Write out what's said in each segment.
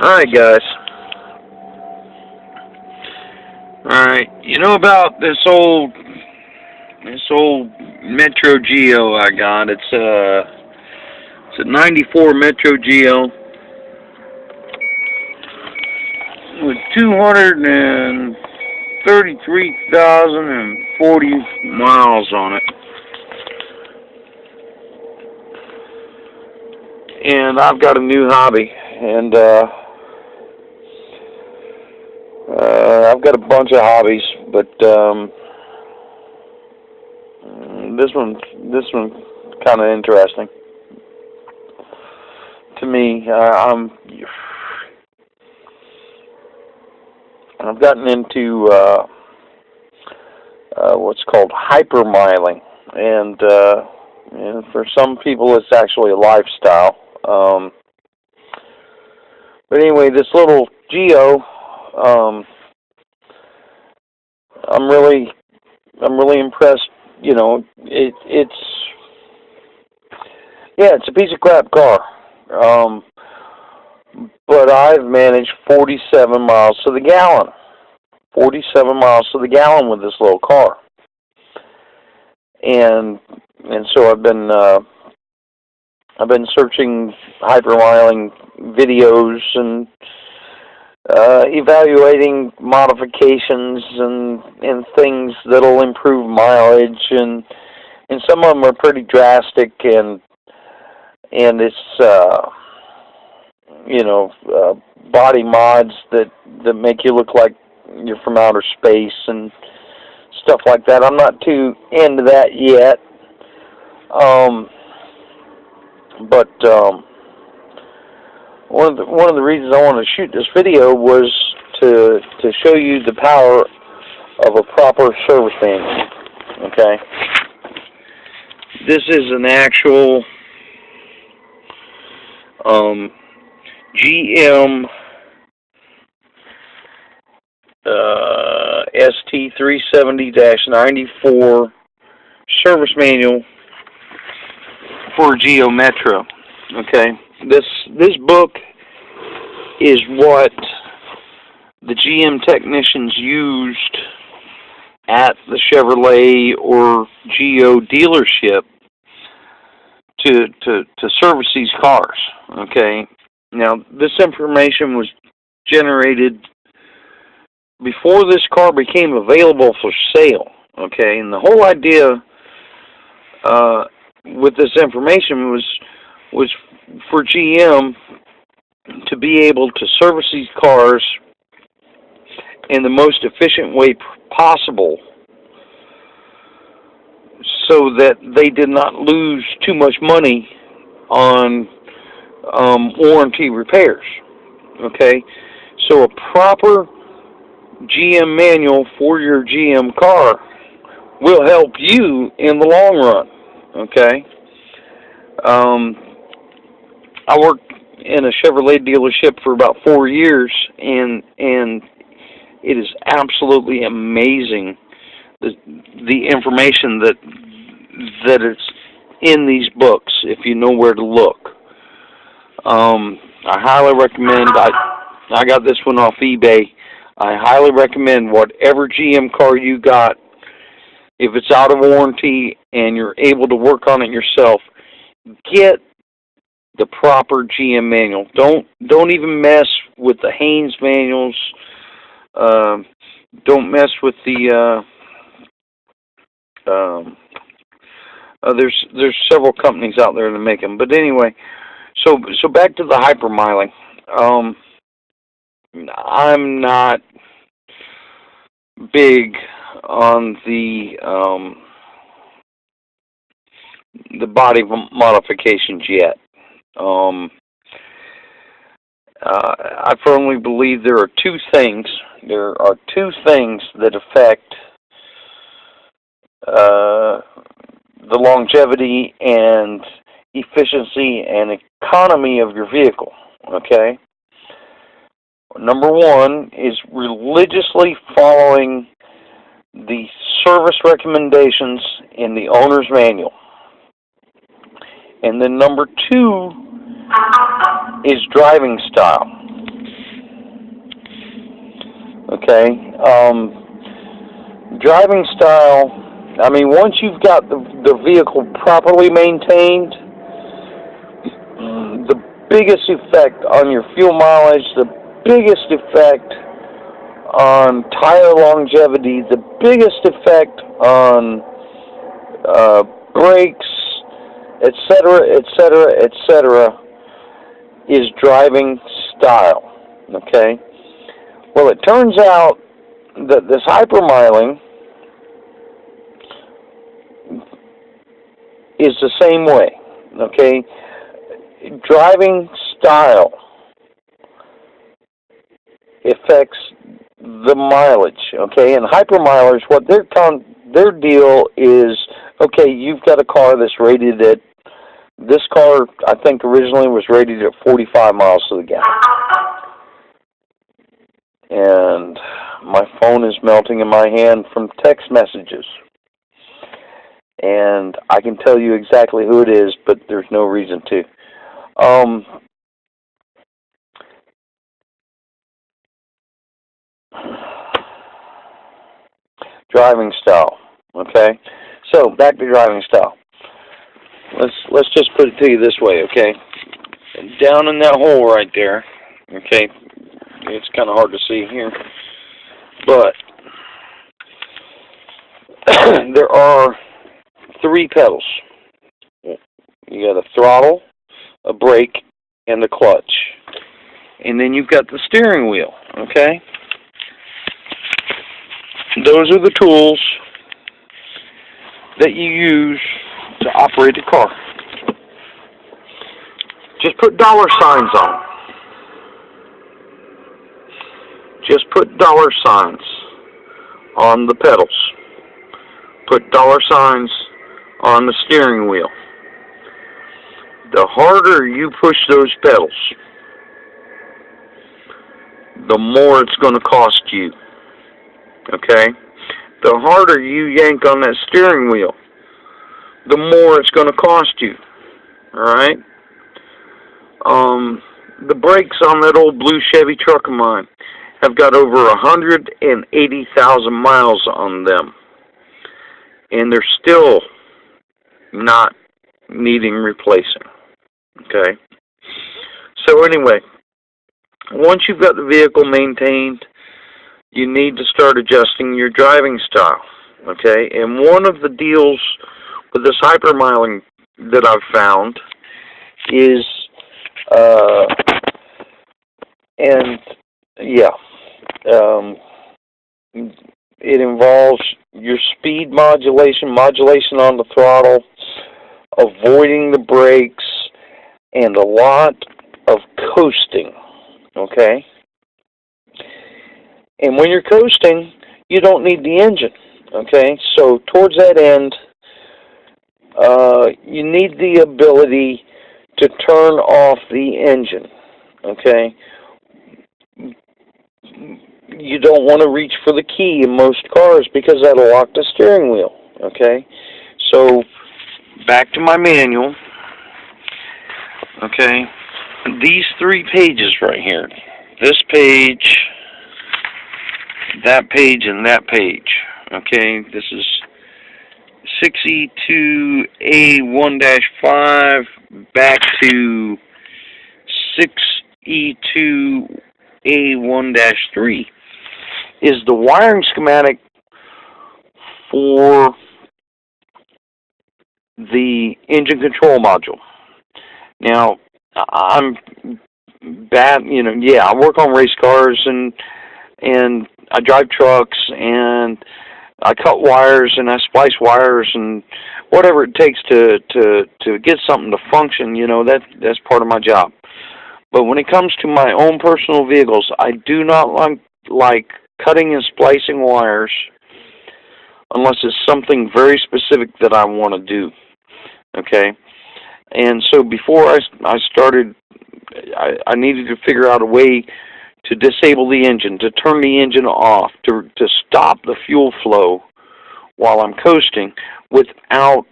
Alright, guys. Alright, you know about this old Metro Geo I got? It's a '94 Metro Geo with 233,040 miles on it. And I've got a new hobby, and I've got a bunch of hobbies, but this one's kind of interesting to me. I've gotten into what's called hypermiling, and for some people, it's actually a lifestyle. But anyway, this little Geo, I'm really impressed. You know, it's a piece of crap car. But I've managed 47 miles to the gallon. 47 miles to the gallon with this little car. And so I've been searching hypermiling videos and evaluating modifications and things that'll improve mileage, and some of them are pretty drastic, and it's body mods that make you look like you're from outer space and stuff like that. I'm not too into that yet. But one of the reasons I wanted to shoot this video was to show you the power of a proper service manual. Okay, this is an actual GM ST370-94 service manual for Geo Metro. Okay, this book is what the GM technicians used at the Chevrolet or Geo dealership to service these cars. Okay, now this information was generated before this car became available for sale. Okay, and the whole idea with this information was for GM to be able to service these cars in the most efficient way possible, so that they did not lose too much money on warranty repairs. Okay, so a proper GM manual for your GM car will help you in the long run. Okay, I worked in a Chevrolet dealership for about 4 years, and it is absolutely amazing the information that is in these books if you know where to look. I highly recommend. I got this one off eBay. I highly recommend whatever GM car you got, if it's out of warranty and you're able to work on it yourself, get the proper GM manual. Don't even mess with the Haynes manuals. Don't mess with the there's several companies out there that make them. But anyway, so back to the hypermiling. I'm not big on the body modifications yet. I firmly believe there are two things. There are two things that affect the longevity and efficiency and economy of your vehicle. Okay. Number one is religiously following the service recommendations in the owner's manual. And then number two is driving style. Okay, driving style. I mean, once you've got the vehicle properly maintained, the biggest effect on your fuel mileage, the biggest effect on tire longevity, the biggest effect on brakes, etc., etc., etc., is driving style. Okay? Well, it turns out that this hypermiling is the same way. Okay? Driving style affects the mileage. Okay? And hypermilers, what their deal is, okay, you've got a car that's rated at, this car, I think, originally was rated at 45 miles to the gallon. And my phone is melting in my hand from text messages. And I can tell you exactly who it is, but there's no reason to. Driving style. Okay? So, back to driving style. Let's just put it to you this way, okay? Down in that hole right there, okay? It's kind of hard to see here, but there are 3 pedals. You got a throttle, a brake, and the clutch. And then you've got the steering wheel, okay? Those are the tools that you use to operate the car. Just put dollar signs on. Just put dollar signs on the pedals. Put dollar signs on the steering wheel. The harder you push those pedals, the more it's going to cost you. Okay? The harder you yank on that steering wheel, the more it's going to cost you. Alright? The brakes on that old blue Chevy truck of mine have got over 180,000 miles on them. And they're still not needing replacing. Okay? So anyway, once you've got the vehicle maintained, you need to start adjusting your driving style. Okay? And one of the deals with this hypermiling that I've found is, it involves your speed modulation on the throttle, avoiding the brakes, and a lot of coasting. Okay? And when you're coasting, you don't need the engine. Okay? So towards that end, you need the ability to turn off the engine. Okay? You don't want to reach for the key in most cars because that'll lock the steering wheel. Okay? So, back to my manual. Okay? These 3 pages right here. This page, that page, and that page. Okay? This is 6E2A1-5 back to 6E2A1-3 is the wiring schematic for the engine control module. Now, I'm bad, I work on race cars and I drive trucks and I cut wires and I splice wires and whatever it takes to get something to function, that's part of my job. But when it comes to my own personal vehicles, I do not like cutting and splicing wires unless it's something very specific that I want to do. Okay? And so before I started, I needed to figure out a way to disable the engine, to turn the engine off, to stop the fuel flow while I'm coasting without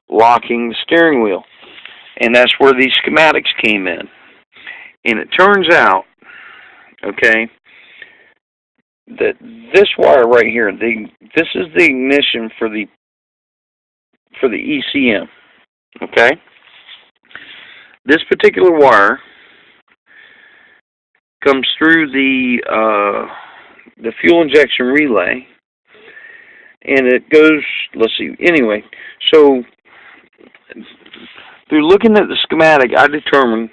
locking the steering wheel. And that's where these schematics came in. And it turns out, okay, that this wire right here, this is the ignition for the ECM. Okay, this particular wire comes through the fuel injection relay, and it goes. Let's see. Anyway, so through looking at the schematic, I determined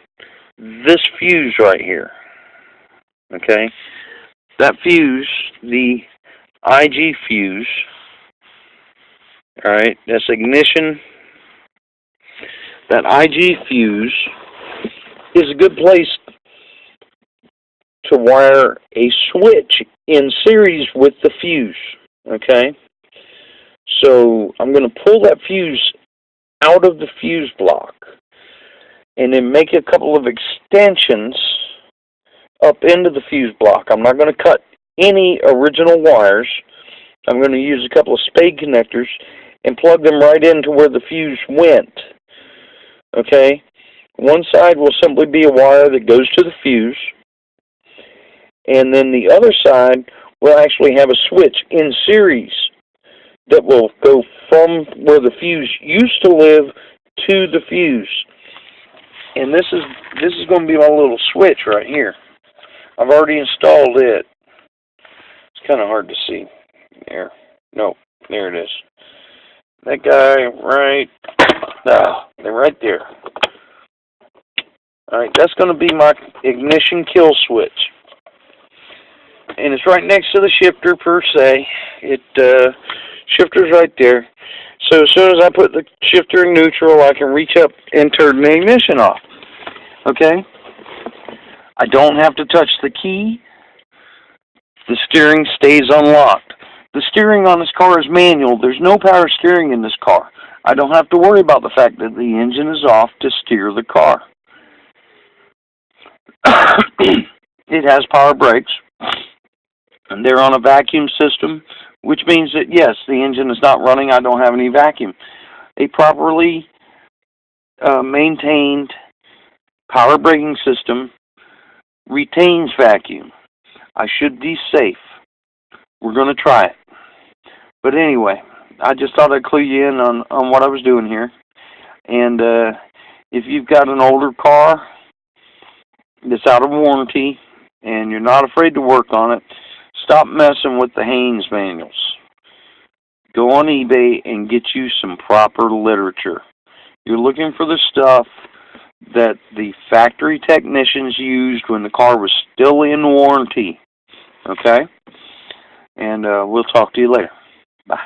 this fuse right here. Okay, that fuse, the IG fuse. All right, that's ignition. That IG fuse is a good place to wire a switch in series with the fuse. Okay, so I'm going to pull that fuse out of the fuse block and then make a couple of extensions up into the fuse block. I'm not going to cut any original wires. I'm going to use a couple of spade connectors and plug them right into where the fuse went. Okay, one side will simply be a wire that goes to the fuse, and then the other side will actually have a switch in series that will go from where the fuse used to live to the fuse. And this is going to be my little switch right here. I've already installed it. It's kind of hard to see. There. No, there it is. That guy right, they're right there. Alright, that's going to be my ignition kill switch. And it's right next to the shifter per se. Shifter's right there. So as soon as I put the shifter in neutral, I can reach up and turn the ignition off. Okay? I don't have to touch the key. The steering stays unlocked. The steering on this car is manual. There's no power steering in this car. I don't have to worry about the fact that the engine is off to steer the car. It has power brakes, and they're on a vacuum system, which means that, yes, the engine is not running. I don't have any vacuum. A properly maintained power braking system retains vacuum. I should be safe. We're going to try it. But anyway, I just thought I'd clue you in on what I was doing here. And if you've got an older car that's out of warranty and you're not afraid to work on it, stop messing with the Haynes manuals. Go on eBay and get you some proper literature. You're looking for the stuff that the factory technicians used when the car was still in warranty. Okay? And we'll talk to you later. Bye.